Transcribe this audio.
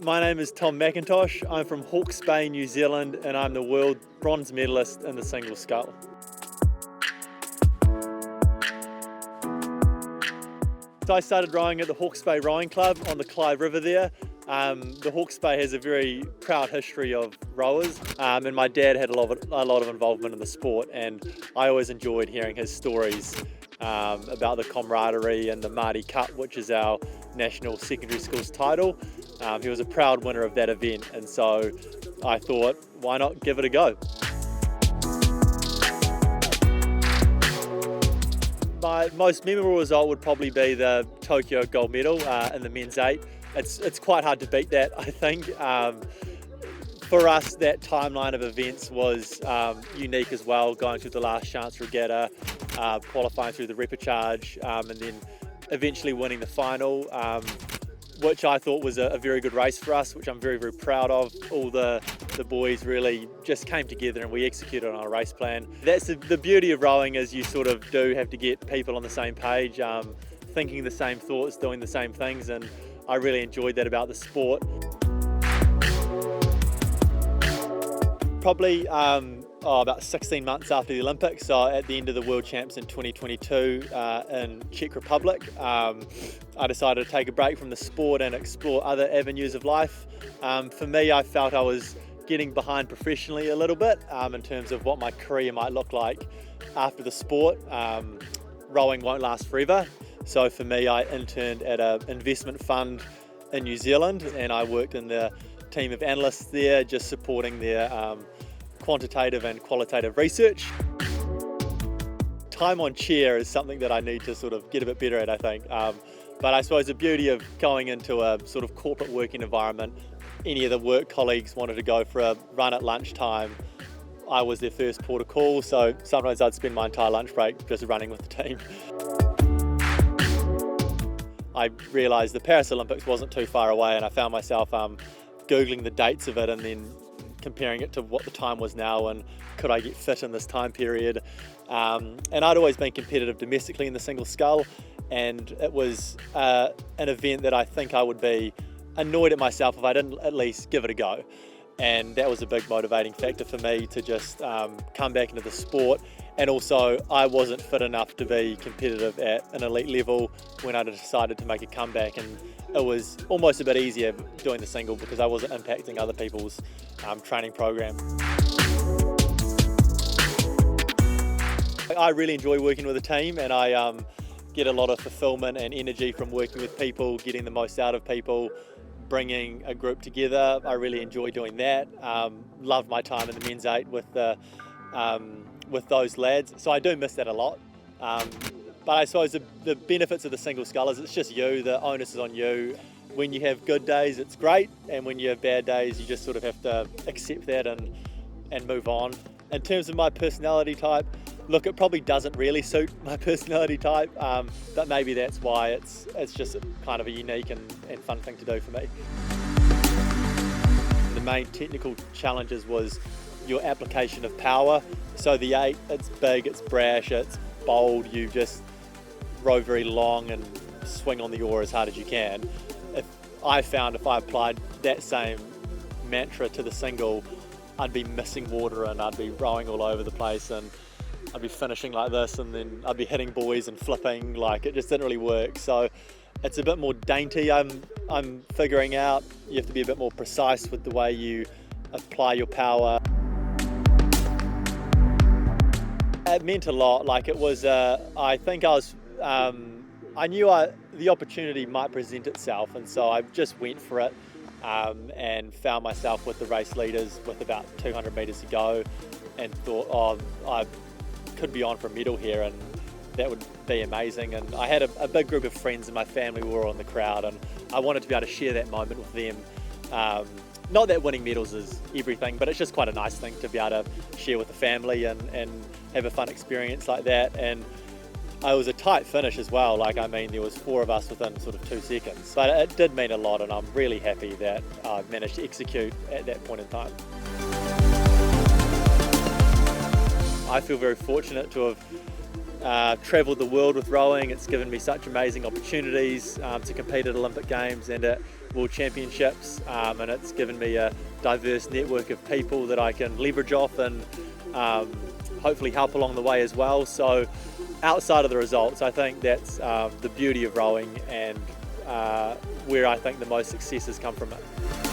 My name is Tom Mackintosh. I'm from Hawke, Spain, New Zealand, and I'm the world bronze medalist in the single scull. So I started rowing at the Hawke's Bay Rowing Club on the Clyde River there. The Hawke's Bay has a very proud history of rowers, and my dad had a lot of involvement in the sport, and I always enjoyed hearing his stories about the camaraderie and the Māori Cup, which is our national secondary schools title. He was a proud winner of that event, and so I thought, why not give it a go? My most memorable result would probably be the Tokyo gold medal in the men's 8. It's quite hard to beat that, I think. For us, that timeline of events was unique as well, going through the last chance regatta, qualifying through the repechage, and then eventually winning the final, which I thought was a very good race for us, which I'm very, very proud of. All the boys really just came together and we executed on a race plan. That's the beauty of rowing, is you sort of do have to get people on the same page, thinking the same thoughts, doing the same things, and I really enjoyed that about the sport. Probably about 16 months after the Olympics, so at the end of the World Champs in 2022 in Czech Republic, I decided to take a break from the sport and explore other avenues of life. For me, I felt I was getting behind professionally a little bit in terms of what my career might look like after the sport. Rowing won't last forever, so for me, I interned at an investment fund in New Zealand, and I worked in the team of analysts there, just supporting their quantitative and qualitative research. Time on chair is something that I need to sort of get a bit better at, I think. But I suppose the beauty of going into a sort of corporate working environment, any of the work colleagues wanted to go for a run at lunchtime, I was their first port of call, so sometimes I'd spend my entire lunch break just running with the team. I realised the Paris Olympics wasn't too far away, and I found myself Googling the dates of it and then comparing it to what the time was now and could I get fit in this time period. And I'd always been competitive domestically in the single scull, and it was an event that I think I would be annoyed at myself if I didn't at least give it a go. And that was a big motivating factor for me to just come back into the sport. And also, I wasn't fit enough to be competitive at an elite level when I decided to make a comeback, and it was almost a bit easier doing the single because I wasn't impacting other people's training program. I really enjoy working with a team, and I get a lot of fulfillment and energy from working with people, getting the most out of people, bringing a group together. I really enjoy doing that. Love my time in the men's 8 with those lads, so I do miss that a lot. But I suppose the benefits of the single scull is it's just you, the onus is on you. When you have good days, it's great, and when you have bad days, you just sort of have to accept that and move on. In terms of my personality type, look, it probably doesn't really suit my personality type, but maybe that's why it's just kind of a unique and fun thing to do for me. The main technical challenges was your application of power. So the 8, it's big, it's brash, it's bold, you just row very long and swing on the oar as hard as you can. I found if I applied that same mantra to the single, I'd be missing water and I'd be rowing all over the place, and I'd be finishing like this, and then I'd be hitting buoys and flipping, like it just didn't really work. So it's a bit more dainty, I'm figuring out. You have to be a bit more precise with the way you apply your power. It meant a lot. Like it was, I think I knew the opportunity might present itself, and so I just went for it and found myself with the race leaders with about 200 metres to go, and thought, oh, I could be on for a medal here, and that would be amazing. And I had a big group of friends and my family were all in the crowd, and I wanted to be able to share that moment with them. Not that winning medals is everything, but it's just quite a nice thing to be able to share with the family and have a fun experience like that. And it was a tight finish as well. Like, I mean, there was 4 of us within sort of 2 seconds, but it did mean a lot, and I'm really happy that I managed to execute at that point in time. I feel very fortunate to have travelled the world with rowing. It's given me such amazing opportunities to compete at Olympic Games and at World Championships, and it's given me a diverse network of people that I can leverage off and hopefully help along the way as well. So outside of the results, I think that's the beauty of rowing, and where I think the most successes come from it.